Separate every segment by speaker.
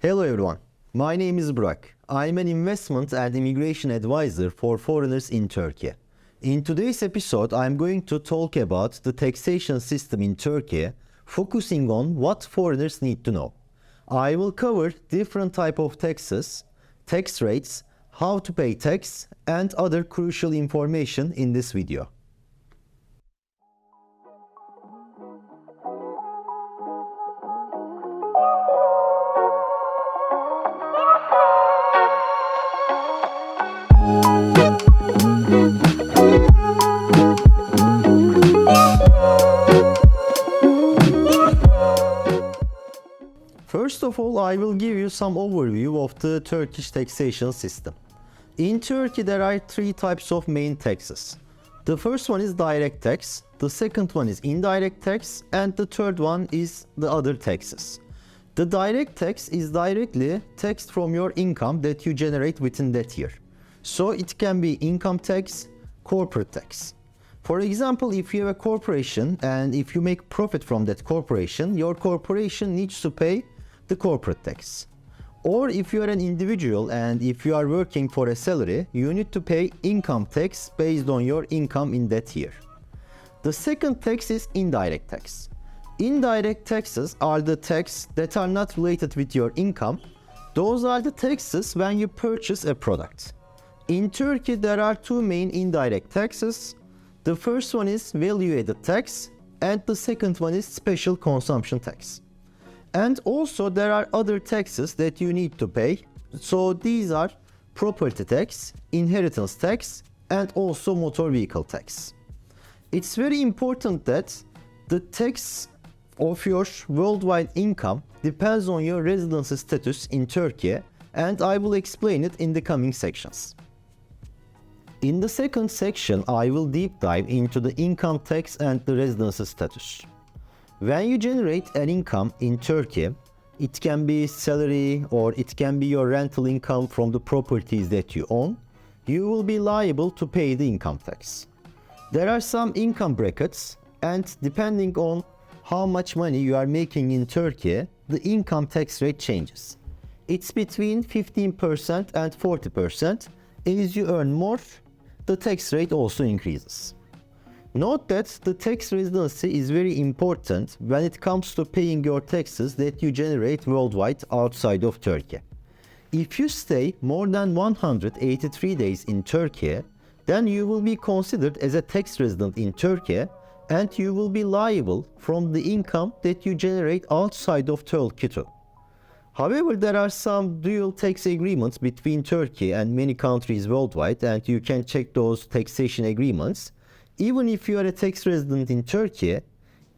Speaker 1: Hello everyone, my name is Burak. I'm an investment and immigration advisor for foreigners in Turkey. In today's episode, I'm going to talk about the taxation system in Turkey, focusing on what foreigners need to know. I will cover different types of taxes, tax rates, how to pay tax, and other crucial information in this video. First of all, I will give you some overview of the Turkish taxation system. In Turkey, there are three types of main taxes. The first one is direct tax, the second one is indirect tax, and the third one is the other taxes. The direct tax is directly taxed from your income that you generate within that year. So it can be income tax, corporate tax. For example, if you have a corporation and if you make profit from that corporation, your corporation needs to pay the corporate tax. Or if you are an individual and if you are working for a salary, you need to pay income tax based on your income in that year. The second tax is indirect tax. Indirect taxes are the taxes that are not related with your income. Those are the taxes when you purchase a product. In Turkey, there are two main indirect taxes. The first one is value-added tax and the second one is special consumption tax. And also there are other taxes that you need to pay. So these are property tax, inheritance tax, and also motor vehicle tax. It's very important that the tax of your worldwide income depends on your residency status in Turkey, and I will explain it in the coming sections. In the second section, I will deep dive into the income tax and the residency status. When you generate an income in Turkey, it can be salary or it can be your rental income from the properties that you own, you will be liable to pay the income tax. There are some income brackets, and depending on how much money you are making in Turkey, the income tax rate changes. It's between 15% and 40%. As you earn more, the tax rate also increases. Note that the tax residency is very important when it comes to paying your taxes that you generate worldwide outside of Turkey. If you stay more than 183 days in Turkey, then you will be considered as a tax resident in Turkey and you will be liable from the income that you generate outside of Turkey too. However, there are some dual tax agreements between Turkey and many countries worldwide, and you can check those taxation agreements. Even if you are a tax resident in Turkey,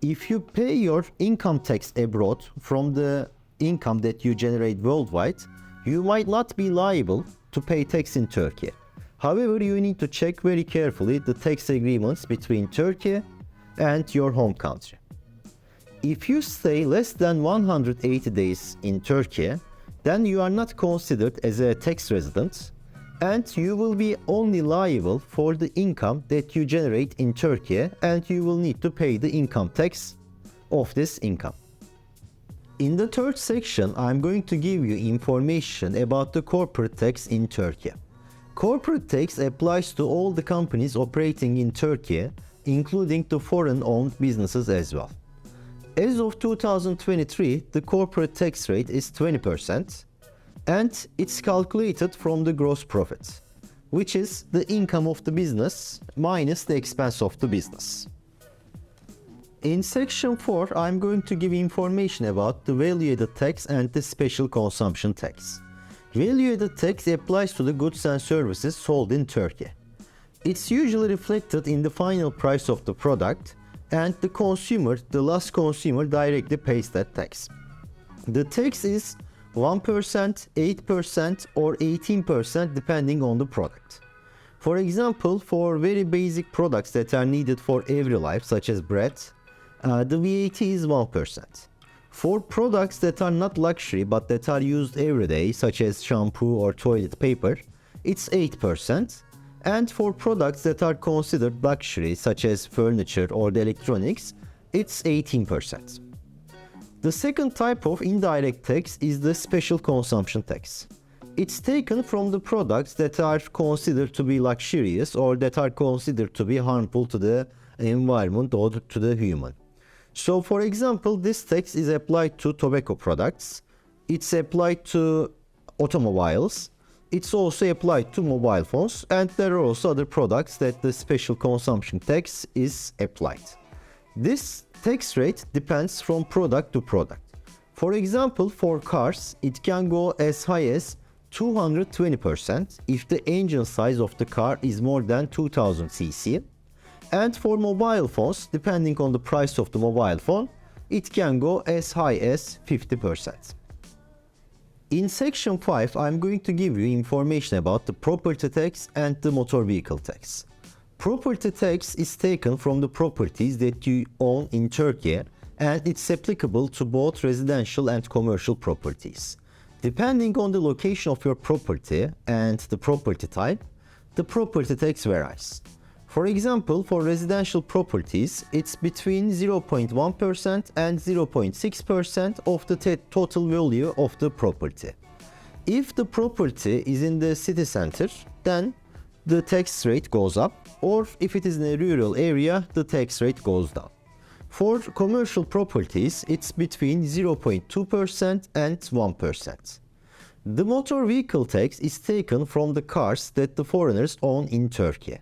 Speaker 1: if you pay your income tax abroad from the income that you generate worldwide, you might not be liable to pay tax in Turkey. However, you need to check very carefully the tax agreements between Turkey and your home country. If you stay less than 180 days in Turkey, then you are not considered as a tax resident, and you will be only liable for the income that you generate in Turkey, and you will need to pay the income tax of this income. In the third section, I'm going to give you information about the corporate tax in Turkey. Corporate tax applies to all the companies operating in Turkey, including the foreign-owned businesses as well. As of 2023, the corporate tax rate is 20%. And it's calculated from the gross profit, which is the income of the business minus the expense of the business. In section 4, I'm going to give information about the value-added tax and the special consumption tax. Value-added tax applies to the goods and services sold in Turkey. It's usually reflected in the final price of the product, and the consumer, the last consumer, directly pays that tax. The tax is 1%, 8% or 18% depending on the product. For example, for very basic products that are needed for every life, such as bread, the VAT is 1%. For products that are not luxury but that are used every day, such as shampoo or toilet paper, it's 8%. And for products that are considered luxury, such as furniture or the electronics, it's 18%. The second type of indirect tax is the special consumption tax. It's taken from the products that are considered to be luxurious or that are considered to be harmful to the environment or to the human. So for example, this tax is applied to tobacco products, it's applied to automobiles, it's also applied to mobile phones, and there are also other products that the special consumption tax is applied. This tax rate depends from product to product. For example, for cars, it can go as high as 220% if the engine size of the car is more than 2000 cc. And for mobile phones, depending on the price of the mobile phone, it can go as high as 50%. In section 5, I'm going to give you information about the property tax and the motor vehicle tax. Property tax is taken from the properties that you own in Turkey, and it's applicable to both residential and commercial properties. Depending on the location of your property and the property type, the property tax varies. For example, for residential properties, it's between 0.1% and 0.6% of the total value of the property. If the property is in the city center, then the tax rate goes up, or if it is in a rural area, the tax rate goes down. For commercial properties, it's between 0.2% and 1%. The motor vehicle tax is taken from the cars that the foreigners own in Turkey.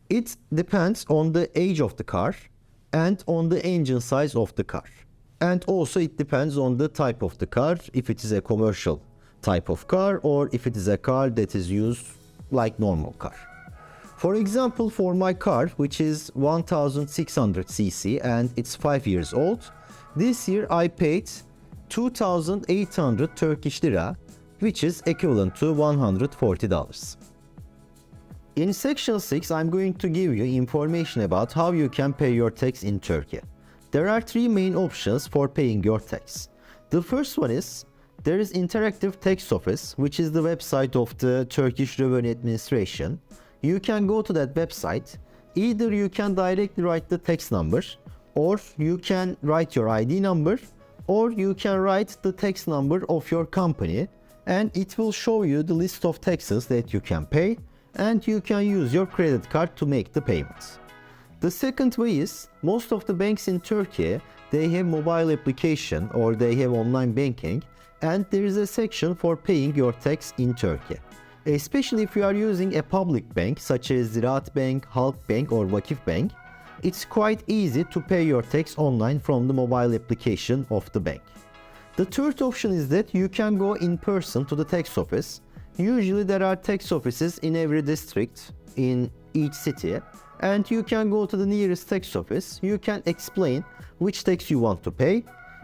Speaker 1: It depends on the age of the car and on the engine size of the car. And also it depends on the type of the car, if it is a commercial type of car or if it is a car that is used like normal car. For example, for my car, which is 1600 cc and it's 5 years old, this year I paid 2800 Turkish lira, which is equivalent to $140. In section 6, I'm going to give you information about how you can pay your tax in Turkey. There are 3 main options for paying your tax. The first one is, there is Interactive Tax Office, which is the website of the Turkish Revenue Administration. You can go to that website. Either you can directly write the tax number, or you can write your ID number, or you can write the tax number of your company, and it will show you the list of taxes that you can pay, and you can use your credit card to make the payments. The second way is, most of the banks in Turkey, they have mobile application or they have online banking, and there is a section for paying your tax in Turkey. Especially if you are using a public bank such as Ziraat Bank, Halk Bank or Vakif Bank, it's quite easy to pay your tax online from the mobile application of the bank. The third option is that you can go in person to the tax office. Usually there are tax offices in every district in each city, and you can go to the nearest tax office. You can explain which tax you want to pay.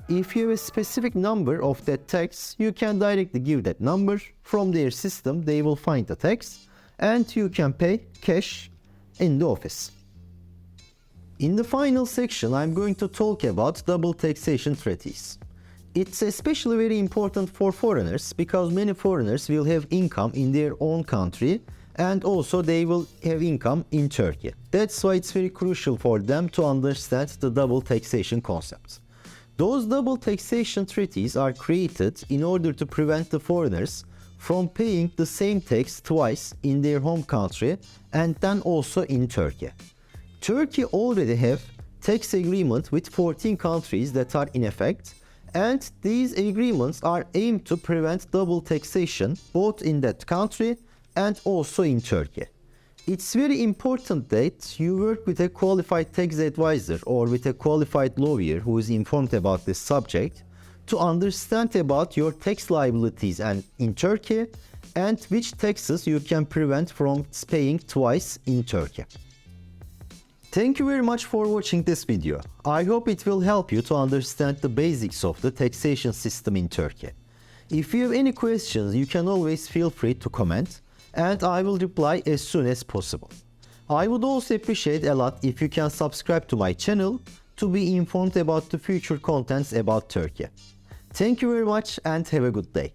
Speaker 1: If you have a specific number of that tax, you can directly give that number. From their system, they will find the tax, and you can pay cash in the office. In the final section, I'm going to talk about double taxation treaties. It's especially very important for foreigners because many foreigners will have income in their own country and also they will have income in Turkey. That's why it's very crucial for them to understand the double taxation concept. Those double taxation treaties are created in order to prevent the foreigners from paying the same tax twice in their home country and then also in Turkey. Turkey already have tax agreement with 14 countries that are in effect, and these agreements are aimed to prevent double taxation both in that country and also in Turkey. It's very important that you work with a qualified tax advisor or with a qualified lawyer who is informed about this subject to understand about your tax liabilities and in Turkey and which taxes you can prevent from paying twice in Turkey. Thank you very much for watching this video. I hope it will help you to understand the basics of the taxation system in Turkey. If you have any questions, you can always feel free to comment and I will reply as soon as possible. I would also appreciate a lot if you can subscribe to my channel to be informed about the future contents about Turkey. Thank you very much and have a good day.